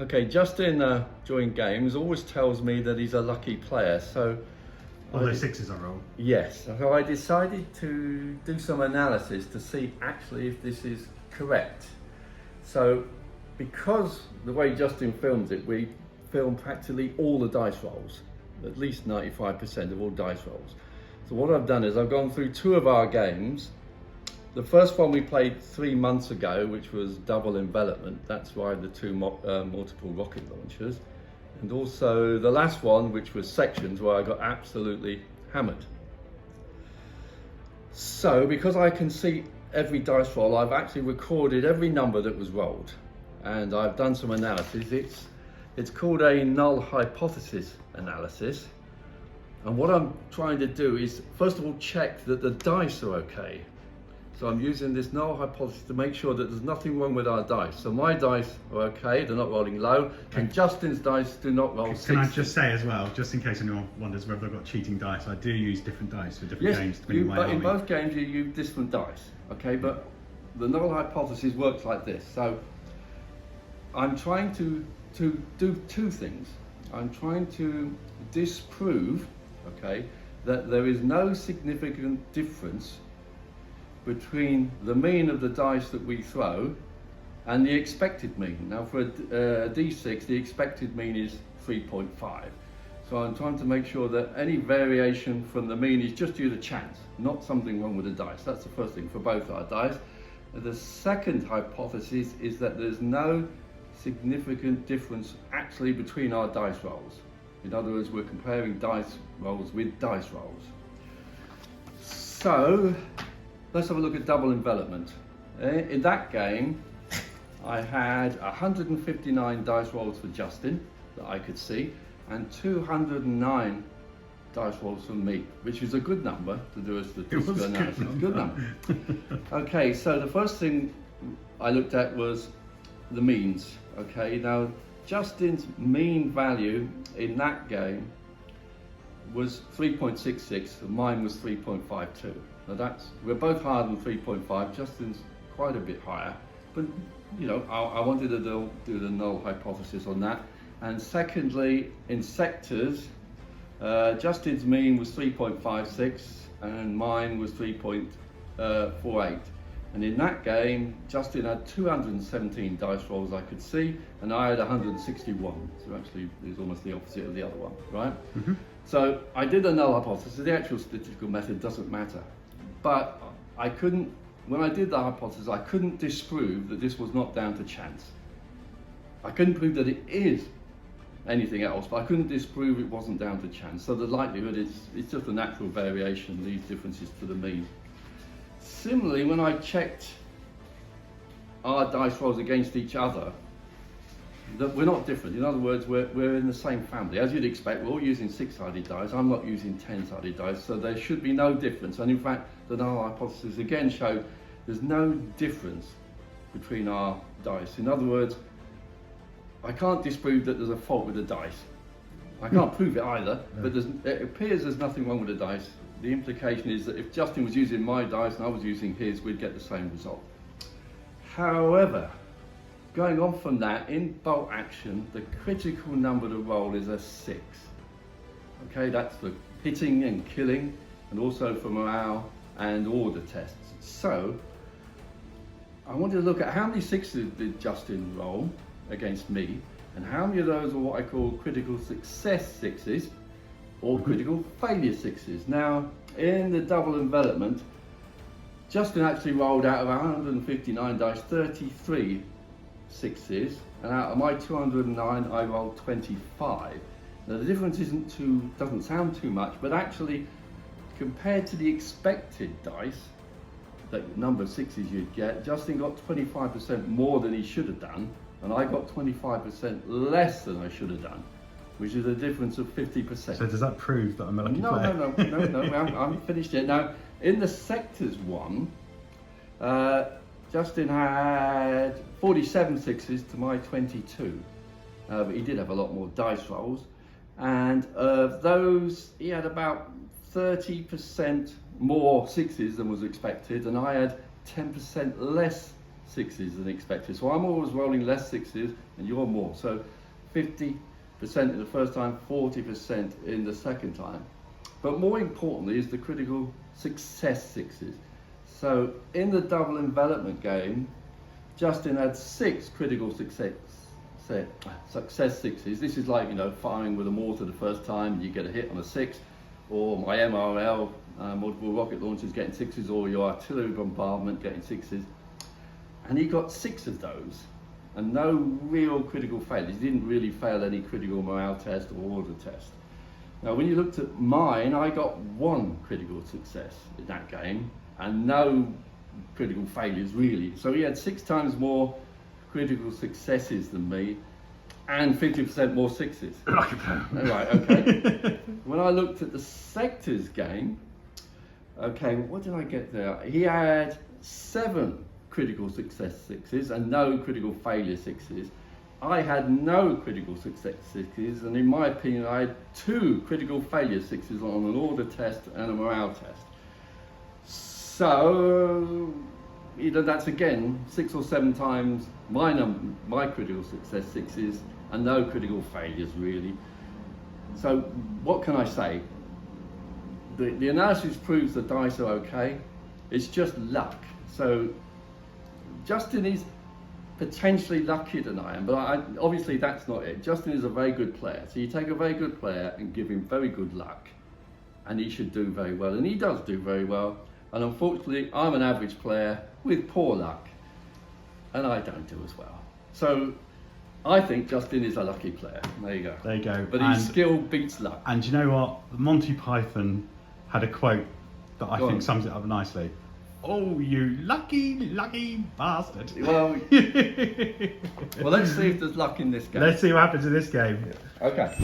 Okay, Justin during games always tells me that he's a lucky player, so... All those sixes I rolled? Yes, so I decided to do some analysis to see actually if this is correct. So, because the way Justin films it, we film practically all the dice rolls, at least 95% of all dice rolls. So what I've done is I've gone through two of our games. The first one we played 3 months ago, which was double envelopment. That's why the two multiple rocket launchers. And also the last one, which was sections, where I got absolutely hammered. So because I can see every dice roll, I've actually recorded every number that was rolled. And I've done some analysis. It's called a null hypothesis analysis. And what I'm trying to do is, first of all, check that the dice are okay. So I'm using this null hypothesis to make sure that there's nothing wrong with our dice. So my dice are okay, they're not rolling low, and Justin's dice do not roll 60. Can I just say as well, just in case anyone wonders whether I've got cheating dice, I do use different dice for different games. But in both games you use different dice, okay? But the null hypothesis works like this. So I'm trying to do two things. I'm trying to disprove, okay, that there is no significant difference between the mean of the dice that we throw and the expected mean. Now for a D6, the expected mean is 3.5. So I'm trying to make sure that any variation from the mean is just due to chance, not something wrong with the dice. That's the first thing for both our dice. The second hypothesis is that there's no significant difference actually between our dice rolls. In other words, we're comparing dice rolls with dice rolls. So, let's have a look at double envelopment. In that game, I had 159 dice rolls for Justin that I could see, and 209 dice rolls for me, which is a good number to do a statistical analysis. Good number. Okay, so the first thing I looked at was the means. Okay, now Justin's mean value in that game was 3.66 and mine was 3.52. Now we're both higher than 3.5, Justin's quite a bit higher, but you know, I wanted to do the null hypothesis on that. And secondly, in sectors, Justin's mean was 3.56 and mine was 3.48. And in that game, Justin had 217 dice rolls I could see, and I had 161. So actually, it's almost the opposite of the other one, right? Mm-hmm. So I did a null hypothesis. The actual statistical method doesn't matter. But I couldn't, when I did the hypothesis, I couldn't disprove that this was not down to chance. I couldn't prove that it is anything else, but I couldn't disprove it wasn't down to chance. So the likelihood is it's just a natural variation, these differences to the mean. Similarly, when I checked our dice rolls against each other, we're not different. In other words, we're in the same family. As you'd expect, we're all using 6-sided dice. I'm not using 10-sided dice, so there should be no difference. And in fact, the null hypothesis again showed there's no difference between our dice. In other words, I can't disprove that there's a fault with the dice. I can't prove it either, but it appears there's nothing wrong with the dice. The implication is that if Justin was using my dice and I was using his, we'd get the same result. However, going on from that, in bolt action, the critical number to roll is a 6. Okay, that's for hitting and killing, and also for morale and order tests. So, I wanted to look at how many 6s did Justin roll against me, and how many of those are what I call critical success 6s, or critical failure 6s. Now, in the double envelopment, Justin actually rolled out of 159 dice, 33 6s, and out of my 209, I rolled 25. Now, the difference doesn't sound too much, but actually, compared to the expected dice, the number of 6s you'd get, Justin got 25% more than he should have done, and I got 25% less than I should have done, which is a difference of 50%. So does that prove that I'm a lucky player? No, I haven't finished yet. Now, in the sectors one, Justin had 47 6s to my 22, but he did have a lot more dice rolls, and of those, he had about 30% more 6s than was expected, and I had 10% less 6s than expected. So I'm always rolling less 6s and you're more. So 50% in the first time, 40% in the second time. But more importantly is the critical success sixes. So in the double envelopment game, Justin had 6 critical success sixes. This is like, you know, firing with a mortar the first time, you get a hit on a 6, or my MRL, multiple rocket launchers getting 6s, or your artillery bombardment getting 6s. And he got 6 of those, and no real critical failures. He didn't really fail any critical morale test or order test. Now, when you looked at mine, I got 1 critical success in that game, and no critical failures really. So he had 6 times more critical successes than me, and 50% more 6s. Right, okay. When I looked at the sectors game, okay, what did I get there? He had 7 critical success 6s and no critical failure 6s. I had no critical success 6s, and in my opinion, I had 2 critical failure 6s on an order test and a morale test. So, either that's again 6 or 7 times my critical success 6s and no critical failures really. So, what can I say? The analysis proves the dice are okay. It's just luck. So, Justin is potentially luckier than I am, but obviously that's not it. Justin is a very good player. So you take a very good player and give him very good luck, and he should do very well, and he does do very well. And unfortunately, I'm an average player with poor luck, and I don't do as well. So I think Justin is a lucky player. There you go. There you go. But his skill beats luck. And you know what? Monty Python had a quote that I think sums it up nicely. Oh, you lucky, lucky bastard. Well, well, let's see if there's luck in this game. Let's see what happens in this game. Okay.